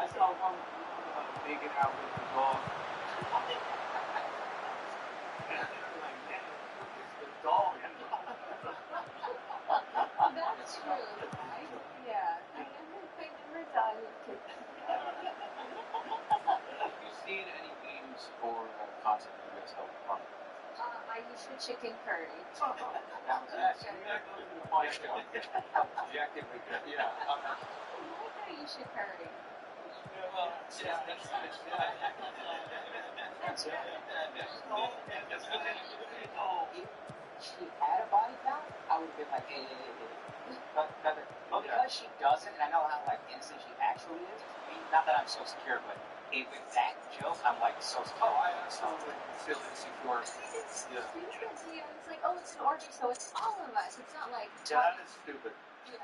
I saw one making out with the dog. And they were like, man, it's the dog. That's true. I never thought it could. Have you seen any memes or content you guys help from? I usually chicken curry. That goes into my show. Objectively, yeah. I like how you should curry. Well, yeah, that's if she had a body count, I would have been like, hey. But because she doesn't, and I know how like innocent she actually is. I mean, not that I'm so secure, but with that joke, I'm like so secure. Oh, I absolutely feel insecure. It's like, oh, it's an orgy, so it's all of us. It's not like. That is stupid. Yeah.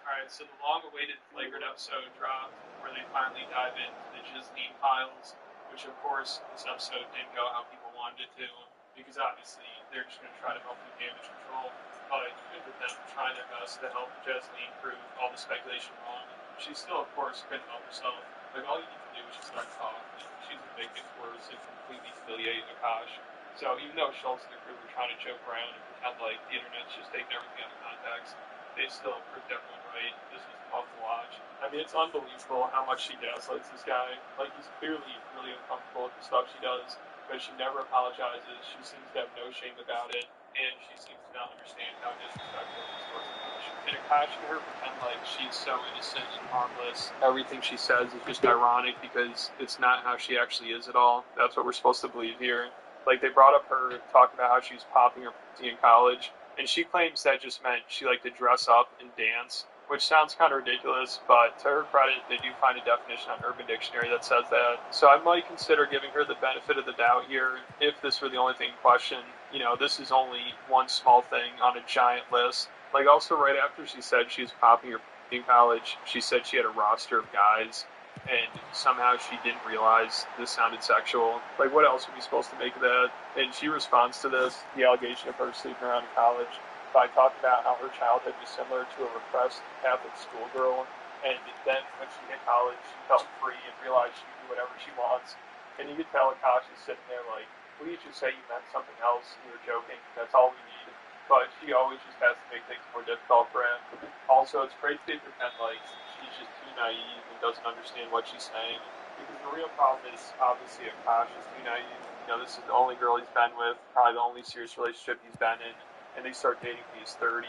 Alright, so the long-awaited Flagrant episode dropped, where they finally dive into the Gisline files, which of course, this episode didn't go how people wanted it to, because obviously they're just going to try to help do damage control, but with them trying their best to help Gisline prove all the speculation wrong, she still, of course, couldn't help herself. Like, all you need to do is just start talking. She's going to make things worse and completely humiliate Akash. So even though Schultz and the crew were trying to joke around and pretend like the internet's just taking everything out of context, they still proved everyone right. This was tough to watch. I mean, it's unbelievable how much she gaslights this guy. Like, he's clearly really uncomfortable with the stuff she does, but she never apologizes. She seems to have no shame about it, and she seems to not understand how disrespectful it is towards Akash. And Akash can her pretend like she's so innocent and harmless. Everything she says is just ironic because it's not how she actually is at all. That's what we're supposed to believe here. Like, they brought up her talking about how she was popping her pussy in college, and she claims that just meant she liked to dress up and dance, which sounds kind of ridiculous, but to her credit, they do find a definition on Urban Dictionary that says that. So I might consider giving her the benefit of the doubt here, if this were the only thing in question. You know, this is only one small thing on a giant list. Like, also right after she said she was popping her pussy in college, she said she had a roster of guys, and somehow she didn't realize this sounded sexual. Like, what else are we supposed to make of that? And she responds to this, the allegation of her sleeping around in college, by talking about how her childhood was similar to a repressed Catholic schoolgirl, and then when she hit college, she felt free and realized she can do whatever she wants. And you could tell Akash is sitting there like, will you just say you meant something else? You were joking. That's all we need. But she always just has to make things more difficult for him. Also, it's crazy to pretend like she's just too naive and doesn't understand what she's saying. Because the real problem is, obviously, Akash is too naive. You know, this is the only girl he's been with, probably the only serious relationship he's been in. And they start dating when he's 30.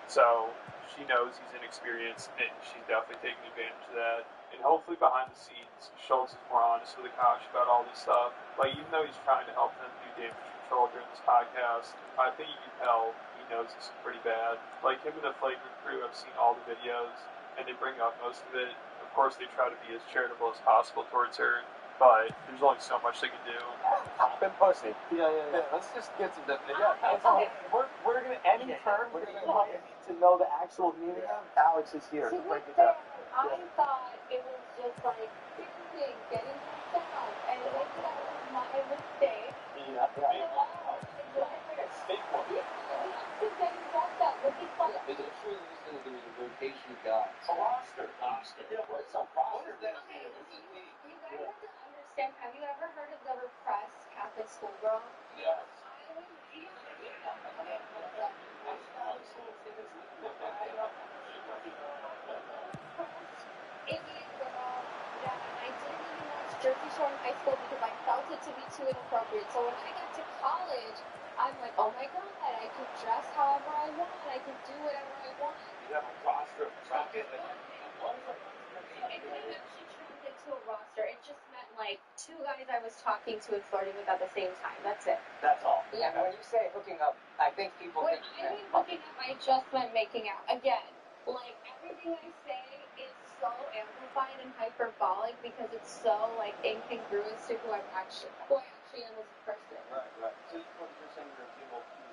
So she knows he's inexperienced, and she's definitely taking advantage of that. And hopefully behind the scenes, Schultz is more honest with Akash about all this stuff. Like, even though he's trying to help them do damage control during this podcast, I think you can tell he knows this is pretty bad. Like, him and the Flagrant crew, I've seen all the videos, and they bring up most of it. Of course, they try to be as charitable as possible towards her, but there's only so much they can do. Been pussy. Yeah. Let's just get some definition. We're gonna end the turn. We're gonna to know the actual meaning of. Alex is here. See, Break with it down. that, I thought it was just like getting dressed up, and like that was my mistake. Yeah. It's getting dressed up, looking fun. Is it true that there was a rotation guy? A roster. Yeah, what's a roster? You guys have to understand, have you ever heard of the repressed Catholic schoolgirl? Yes. Indian girl that I didn't even watch Jersey Shore in high school because I felt it to be too inappropriate. So when I got to college, I'm like, oh my god, I can dress however I want, I can do whatever I want. You have a roster of rocket. It didn't actually turn into a roster. It just meant like two guys I was talking to and flirting with at the same time. That's it. That's all. Yeah. When you say hooking up, I think people When think I mean hooking up, I just meant making out. Again, like everything I say is so amplified and hyperbolic because it's so like incongruous to who I actually am as a person. Right. So you're saying you're able to.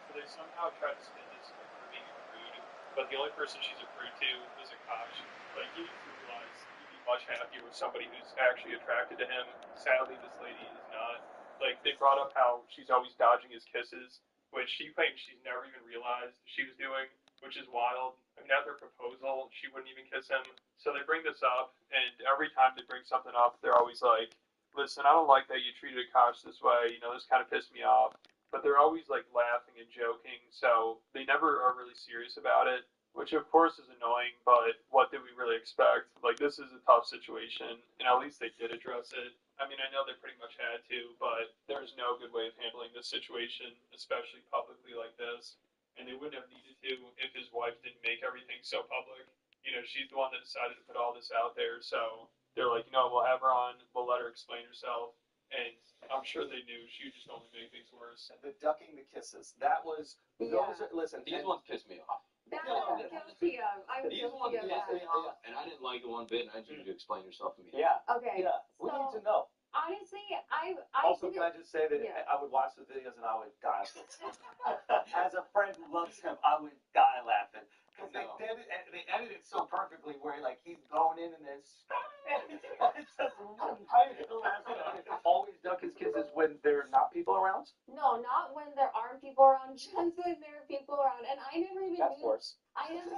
So they somehow tried to spin this as her being a prude, but the only person she's a prude to is Akash. Like, he needs to realize he'd be much happier with somebody who's actually attracted to him. Sadly, this lady is not. Like, they brought up how she's always dodging his kisses, which she claims she's never even realized she was doing, which is wild. I mean, at their proposal, she wouldn't even kiss him. So they bring this up, and every time they bring something up, they're always like, listen, I don't like that you treated Akash this way. You know, this kind of pissed me off. But they're always like laughing and joking, so they never are really serious about it, which of course is annoying, but what did we really expect? Like, this is a tough situation, and at least they did address it. I mean, I know they pretty much had to, but there's no good way of handling this situation, especially publicly like this. And they wouldn't have needed to if his wife didn't make everything so public. You know, she's the one that decided to put all this out there, so they're like, you know, we'll have her on, we'll let her explain herself. And I'm sure they knew she would just only make things worse. The ducking the kisses. That was, listen. These ones pissed me off. That I'm guilty of. I'm These guilty ones of pissed that. me off, and I didn't like it one bit, and I need you to explain yourself to me. Yeah. Okay. Yeah. We need So to know. honestly, I Also, didn't. can I just say that Yeah. I would watch the videos and I would die. As a friend who loves him, I would die laughing. Because they edit it so perfectly where like he's going in and then it's just always duck his kisses when there are not people around. No, not when there aren't people around, just when there are people around. And I never even That's knew. worse. I never.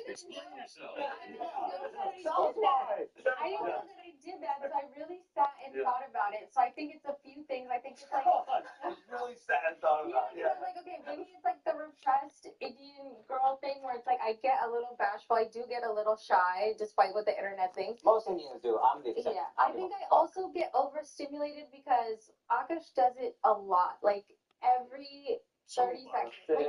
Explain yourself. I didn't know that I did that, so I really sat and thought about it. So I think it's a few things. I think it's like. It's really sad thought about it. Yeah, like, okay, maybe it's like the repressed Indian girl thing where it's like I get a little bashful, I do get a little shy, despite what the internet thinks. Most Indians do. I'm the exception. Yeah, I think I also get overstimulated because Akash does it a lot, like every 30 seconds. Like,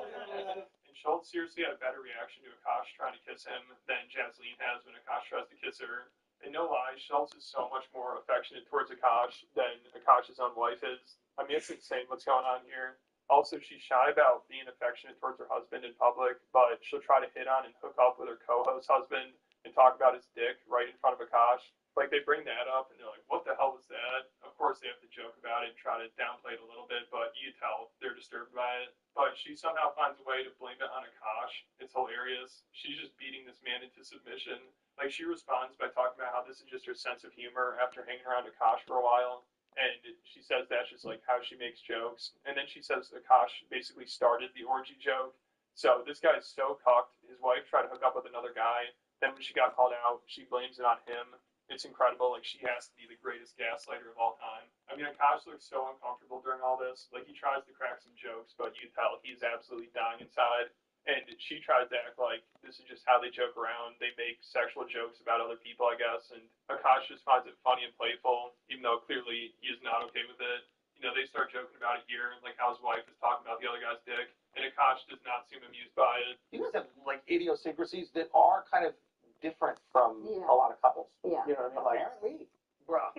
And Schultz seriously had a better reaction to Akash trying to kiss him than Jasleen has when Akash tries to kiss her. And no lie, Schultz is so much more affectionate towards Akash than Akash's own wife is. I mean, it's insane what's going on here. Also, she's shy about being affectionate towards her husband in public, but she'll try to hit on and hook up with her co-host husband and talk about his dick right in front of Akash. Like, they bring that up, and they're like, what the hell was that? Of course, they have to joke about it and try to downplay it a little bit, but you tell they're disturbed by it. But she somehow finds a way to blame it on Akash. It's hilarious. She's just beating this man into submission. Like, she responds by talking about how this is just her sense of humor after hanging around Akash for a while. And she says that's just, like, how she makes jokes. And then she says Akash basically started the orgy joke. So this guy's so cocked. His wife tried to hook up with another guy. Then when she got called out, she blames it on him. It's incredible. Like, she has to be the greatest gaslighter of all time. I mean, Akash looks so uncomfortable during all this. Like, he tries to crack some jokes, but you tell he's absolutely dying inside. And she tries to act like this is just how they joke around. They make sexual jokes about other people, I guess. And Akash just finds it funny and playful, even though clearly he is not okay with it. You know, they start joking about it here, like how his wife is talking about the other guy's dick. And Akash does not seem amused by it. You guys have like idiosyncrasies that are kind of different from a lot of couples. Yeah. You know what I mean? Like, Apparently. bro,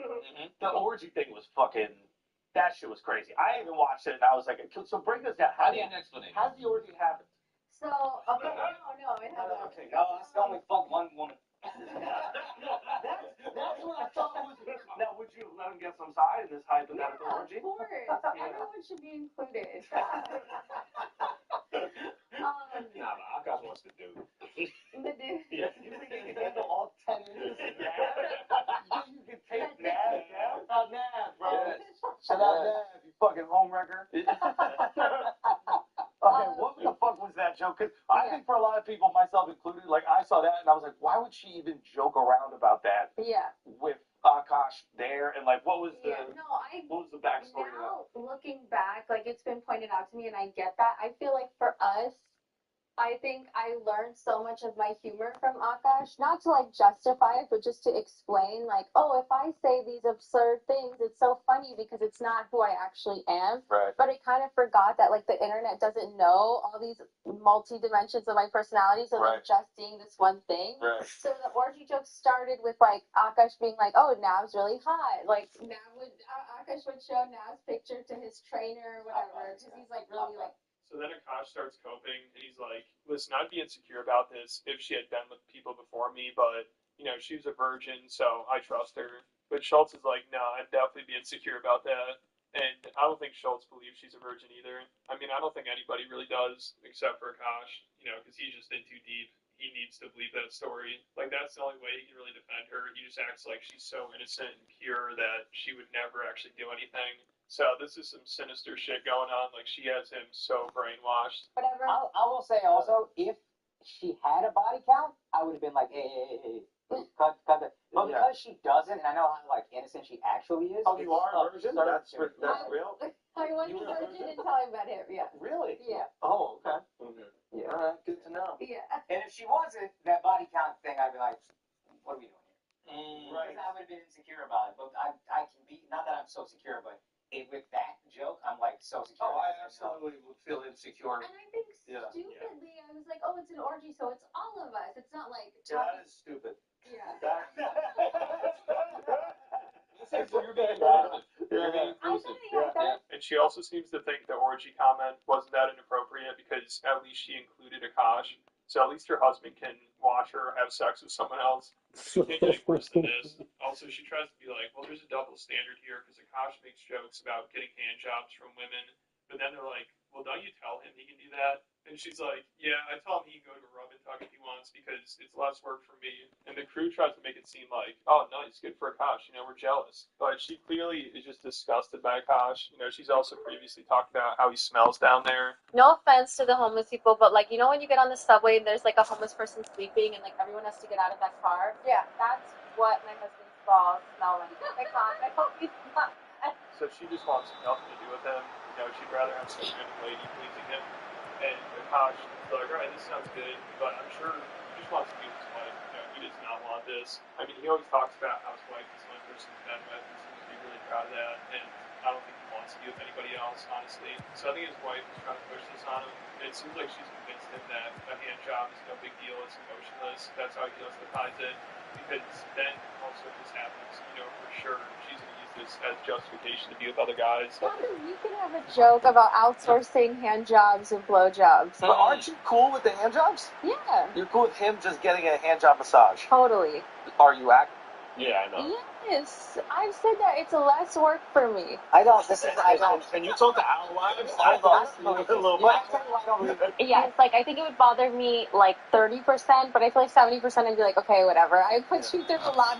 the orgy thing was fucking. That shit was crazy. I even watched it and I was like, so break this down. I need an explanation. How's the orgy happen? So, okay, no, it hasn't. Okay, No, I only fucked one woman. that's what I thought was. Now, would you let him get some side in this hypothetical Yeah, orgy? of course. Everyone should be included. Nah, but Akash wants to do. The dude. Yeah. You think you can handle all 10 inches of that? You can take Nav down? Oh, Nav, bro. Yes. Shout out Nav, you fucking homewrecker. Okay, what the fuck was that joke? Because I think for a lot of people, myself included, like I saw that and I was like, why would she even joke around about that Yeah. with Akash there? And like, what was the what was the backstory to that? Now, looking back, like it's been pointed out to me and I get that. I feel like for us, I think I learned so much of my humor from Akash, not to like justify it, but just to explain like, oh, if I say these absurd things, it's so funny because it's not who I actually am. Right. But I kind of forgot that like the internet doesn't know all these multi-dimensions of my personality, so they're just seeing this one thing. Right. So the orgy joke started with like Akash being like, oh, Nav's really hot. Like Akash would show Nav's picture to his trainer or whatever, because he's like really like. So then Akash starts coping, and he's like, listen, I'd be insecure about this if she had been with people before me, but, you know, she was a virgin, so I trust her. But Schultz is like, no, I'd definitely be insecure about that. And I don't think Schultz believes she's a virgin either. I mean, I don't think anybody really does, except for Akash, you know, because he's just in too deep. he needs to believe that story. Like, that's the only way he can really defend her. He just acts like she's so innocent and pure that she would never actually do anything. So this is some sinister shit going on. Like, she has him so brainwashed. Whatever. I will say also, if she had a body count, I would have been like, hey. But because she doesn't, and I know how like innocent she actually is. Oh, you are a virgin? That's real? I was a virgin until I met him, yeah. Really? Yeah. Oh, okay. Yeah, all right, good to know. Yeah. And if she wasn't, that body count thing, I'd be like, what are we doing here? Right. Because I would have been insecure about it. But I can be, not that I'm so secure, but with that joke, I'm like so secure. Oh, I absolutely would feel insecure. And I think stupidly, I was like, oh, it's an orgy, so it's all of us. It's not like... Yeah, that is stupid. Yeah. You're being inclusive. You're being inclusive. And she also seems to think the orgy comment wasn't that inappropriate because at least she included Akash. So at least her husband can watch her have sex with someone else. It can't get any worse than this. Also, she tries to be like, well, there's a double standard here because Akash makes jokes about getting hand jobs from women. But then they're like, well, don't you tell him he can do that? And she's like, yeah, I tell him he can go to a rub and tug if he wants because it's less work for me. And the crew tries to make it seem like, oh, nice, good for Akash. You know, we're jealous. But she clearly is just disgusted by Akash. You know, she's also previously talked about how he smells down there. No offense to the homeless people, but like, you know, when you get on the subway and there's like a homeless person sleeping and like everyone has to get out of that car? Yeah. That's what my husband's balls smell like. I can't. I hope he's not. So she just wants nothing to do with him. You know, she'd rather have some random lady pleasing him. And Akash is like, all right, this sounds good, but I'm sure he just wants to be with his wife. You know, he does not want this. I mean, he always talks about how his wife is the only person he's been with. He seems to be really proud of that, and I don't think he wants to be with anybody else, honestly. So I think his wife is trying to push this on him, and it seems like she's convinced him that a hand job is no big deal, it's emotionless. That's how he justifies it, because then also if this happens, you know, for sure, she's going to use this as justification to be with other guys. You can have a joke about outsourcing hand jobs and blowjobs. But aren't you cool with the hand jobs? Yeah. You're cool with him just getting a hand job massage? Totally. Are you acting? Yeah, I know. Yes. I've said that it's less work for me. I don't. I don't. And you talk to our wives? Yes, like I think it would bother me like 30%, but I feel like 70% I'd be like, okay, whatever. I put you through a lot.